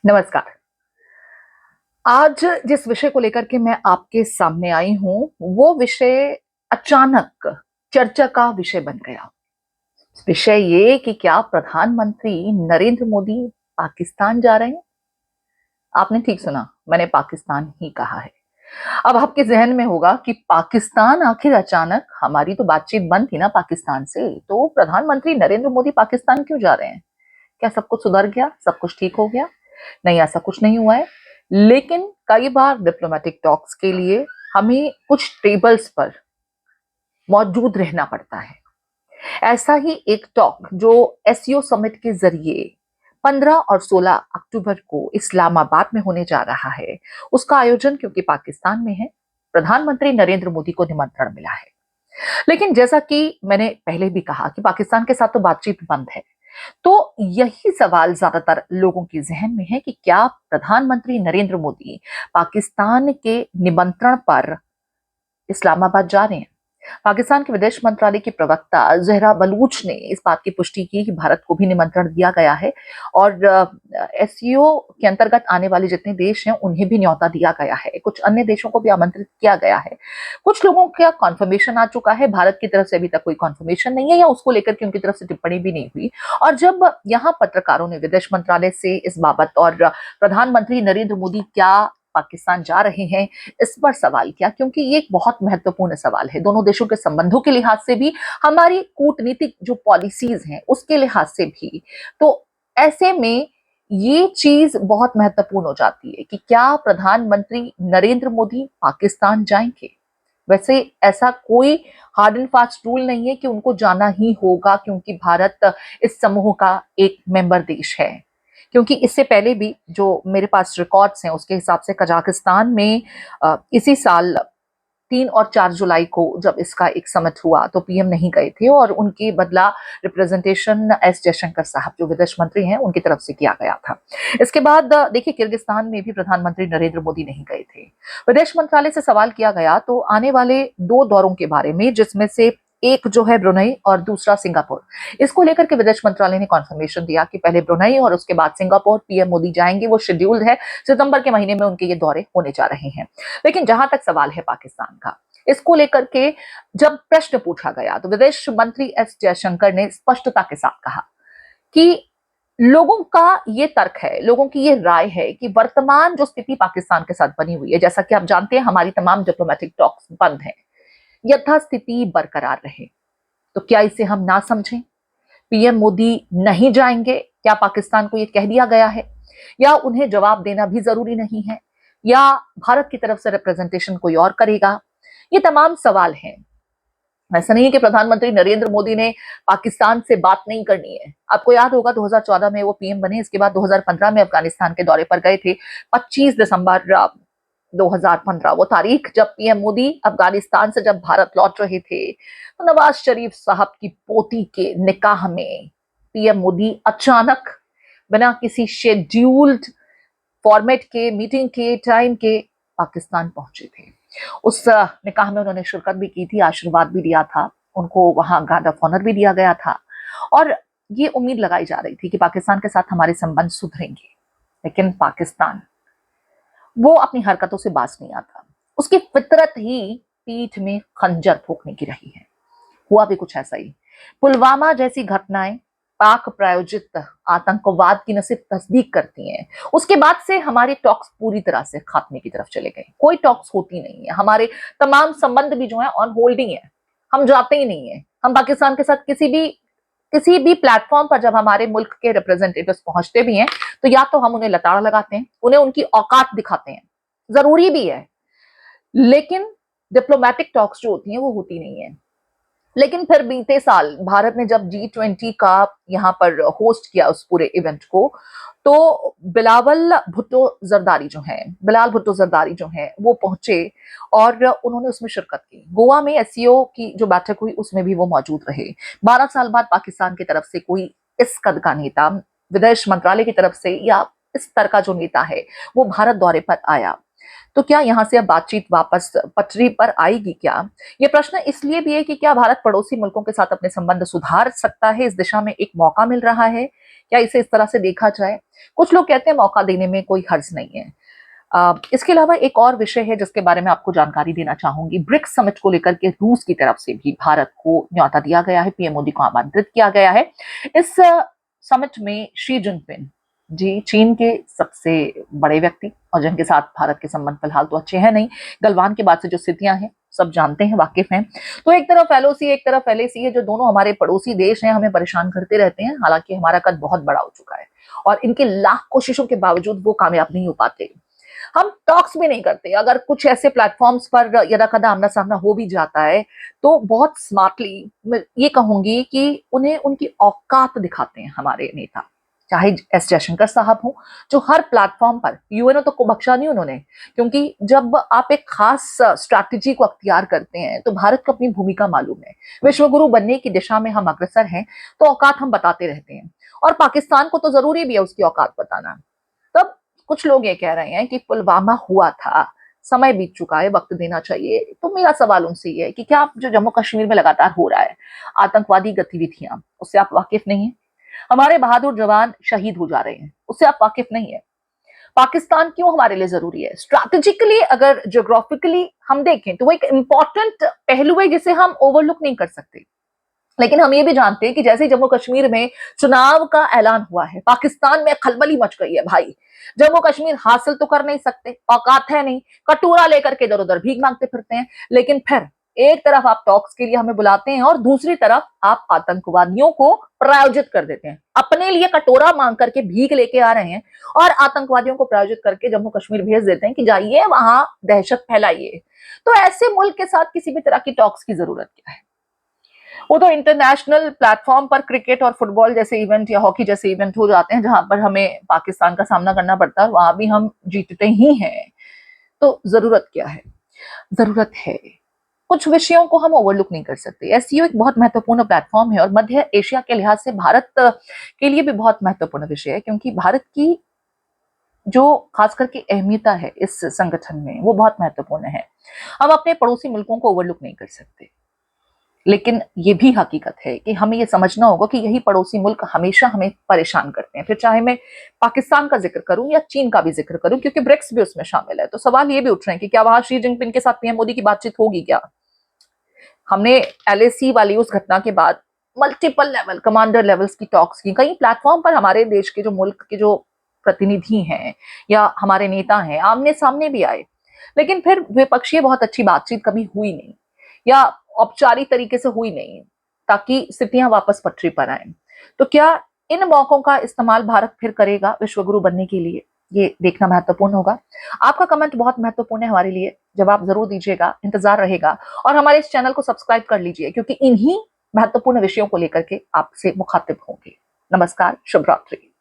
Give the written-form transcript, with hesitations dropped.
नमस्कार। आज जिस विषय को लेकर के मैं आपके सामने आई हूँ, वो विषय अचानक चर्चा का विषय बन गया। विषय ये कि क्या प्रधानमंत्री नरेंद्र मोदी पाकिस्तान जा रहे हैं? आपने ठीक सुना, मैंने पाकिस्तान ही कहा है। अब आपके ज़हन में होगा कि पाकिस्तान आखिर अचानक, हमारी तो बातचीत बंद थी ना पाकिस्तान से, तो प्रधानमंत्री नरेंद्र मोदी पाकिस्तान क्यों जा रहे हैं? क्या सब कुछ सुधर गया? सब कुछ ठीक हो गया? नहीं, ऐसा कुछ नहीं हुआ है। लेकिन कई बार डिप्लोमेटिक टॉक्स के लिए हमें कुछ टेबल्स पर मौजूद रहना पड़ता है। ऐसा ही एक टॉक जो एससीओ समिट के जरिए 15 और 16 अक्टूबर को इस्लामाबाद में होने जा रहा है, उसका आयोजन क्योंकि पाकिस्तान में है, प्रधानमंत्री नरेंद्र मोदी को निमंत्रण मिला है। लेकिन जैसा कि मैंने पहले भी कहा कि पाकिस्तान के साथ तो बातचीत बंद है। तो यही सवाल ज्यादातर लोगों के ज़हन में है कि क्या प्रधानमंत्री नरेंद्र मोदी पाकिस्तान के निमंत्रण पर इस्लामाबाद जा रहे हैं? पाकिस्तान के विदेश मंत्रालय की प्रवक्ता ज़हरा बलूच ने इस बात की पुष्टि की कि भारत को भी निमंत्रण दिया गया है और एससीओ के अंतर्गत आने वाले जितने देश हैं उन्हें भी न्योता दिया गया है। कुछ अन्य देशों को भी आमंत्रित किया गया है। कुछ लोगों का कन्फर्मेशन आ चुका है, भारत की तरफ से अभी तक कोई कन्फर्मेशन नहीं है या उसको लेकर के उनकी तरफ से टिप्पणी भी नहीं हुई। और जब यहाँ पत्रकारों ने विदेश मंत्रालय से इस बाबत और प्रधानमंत्री नरेंद्र मोदी क्या पाकिस्तान जा रहे हैं, इस पर सवाल किया, क्योंकि ये एक बहुत महत्वपूर्ण सवाल है दोनों देशों के संबंधों के लिहाज से भी, हमारी कूटनीतिक जो पॉलिसीज हैं उसके लिहाज से भी। तो ऐसे में ये चीज बहुत महत्वपूर्ण हो जाती है कि क्या प्रधानमंत्री नरेंद्र मोदी पाकिस्तान जाएंगे। वैसे ऐसा कोई हार्ड एंड फास्ट रूल नहीं है कि उनको जाना ही होगा क्योंकि भारत इस समूह का एक मेंबर देश है। क्योंकि इससे पहले भी जो मेरे पास रिकॉर्ड्स हैं उसके हिसाब से कजाकिस्तान में इसी साल 3 और 4 जुलाई को जब इसका एक समिट हुआ तो पीएम नहीं गए थे और उनके बदला रिप्रेजेंटेशन एस जयशंकर साहब जो विदेश मंत्री हैं उनकी तरफ से किया गया था। इसके बाद देखिए किर्गिस्तान में भी प्रधानमंत्री नरेंद्र मोदी नहीं गए थे। विदेश मंत्रालय से सवाल किया गया तो आने वाले 2 दौरों के बारे में, जिसमें से एक जो है ब्रुनई और दूसरा सिंगापुर, इसको लेकर के विदेश मंत्रालय ने कॉन्फर्मेशन दिया कि पहले ब्रुनई और उसके बाद सिंगापुर पीएम मोदी जाएंगे। वो शेड्यूल्ड है, सितंबर के महीने में उनके ये दौरे होने जा रहे हैं। लेकिन जहां तक सवाल है पाकिस्तान का, इसको लेकर के जब प्रश्न पूछा गया तो विदेश मंत्री एस जयशंकर ने स्पष्टता के साथ कहा कि लोगों का ये तर्क है, लोगों की ये राय है कि वर्तमान जो स्थिति पाकिस्तान के साथ बनी हुई है, जैसा कि आप जानते हैं हमारी तमाम डिप्लोमेटिक टॉक्स बंद हैं, यथास्थिति बरकरार रहे। तो क्या इसे हम ना समझें? पीएम मोदी नहीं जाएंगे, क्या पाकिस्तान को यह कह दिया गया है, या उन्हें जवाब देना भी जरूरी नहीं है, या भारत की तरफ से रिप्रेजेंटेशन कोई और करेगा? ये तमाम सवाल हैं। ऐसा नहीं है कि प्रधानमंत्री नरेंद्र मोदी ने पाकिस्तान से बात नहीं करनी है। आपको याद होगा 2014 में वो पीएम बने, इसके बाद 2015 में अफगानिस्तान के दौरे पर गए थे। 25 दिसंबर 2015 वो तारीख जब पीएम मोदी अफगानिस्तान से जब भारत लौट रहे थे, तो नवाज शरीफ साहब की पोती के निकाह में पीएम मोदी अचानक बिना किसी शेड्यूल्ड फॉर्मेट के, मीटिंग के, टाइम के पाकिस्तान पहुंचे थे। उस निकाह में उन्होंने शिरकत भी की थी, आशीर्वाद भी दिया था, उनको वहां गार्ड ऑफ ऑनर भी दिया गया था और ये उम्मीद लगाई जा रही थी कि पाकिस्तान के साथ हमारे संबंध सुधरेंगे। लेकिन पाकिस्तान वो अपनी हरकतों से बाज नहीं आता। उसकी फितरत ही पीठ में खंजर फूंकने की रही है। हुआ भी कुछ ऐसा ही। पुलवामा जैसी घटनाएं पाक प्रायोजित आतंकवाद की न सिर्फ तस्दीक करती हैं, उसके बाद से हमारे टॉक्स पूरी तरह से खात्मे की तरफ चले गए। कोई टॉक्स होती नहीं है, हमारे तमाम संबंध भी जो है ऑन होल्डिंग है। हम जाते ही नहीं है। हम पाकिस्तान के साथ किसी भी प्लेटफॉर्म पर जब हमारे मुल्क के रिप्रेजेंटेटिव्स पहुंचते भी हैं तो या तो हम उन्हें लताड़ लगाते हैं, उन्हें उनकी औकात दिखाते हैं, जरूरी भी है, लेकिन डिप्लोमेटिक टॉक्स जो होती हैं वो होती नहीं है। लेकिन फिर बीते साल भारत ने जब G20 का यहाँ पर होस्ट किया उस पूरे इवेंट को, तो बिलाल भुट्टो जरदारी जो हैं वो पहुंचे और उन्होंने उसमें शिरकत की। गोवा में एससीओ की जो बैठक हुई उसमें भी वो मौजूद रहे। 12 साल बाद पाकिस्तान की तरफ से कोई इस कद का नेता, विदेश मंत्रालय की तरफ से या इस तरह का जो नेता है वो भारत दौरे पर आया। तो क्या यहाँ से अब बातचीत वापस पटरी पर आएगी क्या? ये प्रश्न इसलिए भी है कि क्या भारत पड़ोसी मुल्कों के साथ अपने संबंध सुधार सकता है, इस दिशा में एक मौका मिल रहा है? क्या इसे इस तरह से देखा जाए? कुछ लोग कहते हैं मौका देने में कोई हर्ज नहीं है। इसके अलावा एक और विषय है जिसके बारे में आपको जानकारी देना चाहूंगी। ब्रिक्स समिट को लेकर के रूस की तरफ से भी भारत को न्योता दिया गया है, पीएम मोदी को आमंत्रित किया गया है। इस समिट में शी जिनपिंग जी, चीन के सबसे बड़े व्यक्ति और जिनके साथ भारत के संबंध फिलहाल तो अच्छे हैं नहीं, गलवान के बाद से जो स्थितियां हैं सब जानते हैं, वाकिफ हैं। तो एक तरफ एलओसी, एक तरफ एलएसी है, जो दोनों हमारे पड़ोसी देश हैं, हमें परेशान करते रहते हैं। हालांकि हमारा कद बहुत बड़ा हो चुका है और इनके लाख कोशिशों के बावजूद वो कामयाब नहीं हो पाते। हम टॉक्स भी नहीं करते। अगर कुछ ऐसे प्लेटफॉर्म्स पर यदा कदा आमना सामना हो भी जाता है तो बहुत स्मार्टली, मैं ये कहूंगी कि उन्हें उनकी औकात दिखाते हैं हमारे नेता, चाहे एस जयशंकर साहब हो, जो हर प्लेटफॉर्म पर, यूएनओ तो को बख्शा नहीं उन्होंने, क्योंकि जब आप एक खास स्ट्रैटेजी को अख्तियार करते हैं तो भारत को अपनी भूमिका मालूम है। विश्वगुरु बनने की दिशा में हम अग्रसर हैं तो औकात हम बताते रहते हैं, और पाकिस्तान को तो जरूरी भी है उसकी औकात बताना। तब कुछ लोग ये कह रहे हैं कि पुलवामा हुआ था, समय बीत चुका है, वक्त देना चाहिए। तो मेरा सवाल उनसे ये है कि क्या जो जम्मू कश्मीर में लगातार हो रहा है आतंकवादी गतिविधियां, उससे आप वाकिफ नहीं है? हमारे बहादुर जवान शहीद हो जा रहे हैं, उससे आप वाकिफ नहीं है? पाकिस्तान क्यों हमारे लिए जरूरी है? स्ट्रैटेजिकली, अगर ज्योग्राफिकली हम देखें तो वो एक इंपॉर्टेंट पहलू है जिसे हम ओवरलुक नहीं कर सकते। लेकिन हम ये भी जानते हैं कि जैसे जम्मू कश्मीर में चुनाव का ऐलान हुआ है, पाकिस्तान में खलबली मच गई है भाई। जम्मू कश्मीर हासिल तो कर नहीं सकते, औकात है नहीं, कटोरा लेकर के इधर उधर भीख मांगते फिरते हैं। लेकिन फिर एक तरफ आप टॉक्स के लिए हमें बुलाते हैं और दूसरी तरफ आप आतंकवादियों को प्रायोजित कर देते हैं। अपने लिए कटोरा मांग करके भीख लेके आ रहे हैं और आतंकवादियों को प्रायोजित करके जम्मू कश्मीर भेज देते हैं कि जाइए वहां दहशत फैलाइए। तो ऐसे मुल्क के साथ किसी भी तरह की टॉक्स की जरूरत क्या है? वो तो इंटरनेशनल प्लेटफॉर्म पर क्रिकेट और फुटबॉल जैसे इवेंट या हॉकी जैसे इवेंट हो जाते हैं जहां पर हमें पाकिस्तान का सामना करना पड़ता है, वहां भी हम जीतते ही हैं। तो जरूरत क्या है? जरूरत है, कुछ विषयों को हम ओवरलुक नहीं कर सकते। एससीओ एक बहुत महत्वपूर्ण प्लेटफॉर्म है और मध्य एशिया के लिहाज से भारत के लिए भी बहुत महत्वपूर्ण विषय है, क्योंकि भारत की जो खास करके अहमियत है इस संगठन में वो बहुत महत्वपूर्ण है। हम अपने पड़ोसी मुल्कों को ओवरलुक नहीं कर सकते, लेकिन ये भी हकीकत है कि हमें ये समझना होगा कि यही पड़ोसी मुल्क हमेशा हमें परेशान करते हैं। फिर चाहे मैं पाकिस्तान का जिक्र करूं या चीन का भी जिक्र करूं, क्योंकि ब्रिक्स भी उसमें शामिल है। तो सवाल ये भी उठ रहे हैं कि क्या वहां शी जिनपिंग के साथ पीएम मोदी की बातचीत होगी क्या? हमने एलएसी वाली उस घटना के बाद मल्टीपल लेवल, कमांडर लेवल्स की टॉक्स की। कई प्लेटफॉर्म पर हमारे देश के जो मुल्क के जो प्रतिनिधि हैं या हमारे नेता हैं आमने सामने भी आए, लेकिन फिर द्विपक्षीय बहुत अच्छी बातचीत कभी हुई नहीं या औपचारिक तरीके से हुई नहीं, ताकि स्थितियां वापस पटरी पर आए। तो क्या इन मौकों का इस्तेमाल भारत फिर करेगा विश्वगुरु बनने के लिए? ये देखना महत्वपूर्ण होगा। आपका कमेंट बहुत महत्वपूर्ण है हमारे लिए, जवाब जरूर दीजिएगा, इंतजार रहेगा। और हमारे इस चैनल को सब्सक्राइब कर लीजिए, क्योंकि इन्हीं महत्वपूर्ण विषयों को लेकर के आपसे मुखातिब होंगे। नमस्कार, शुभ रात्रि।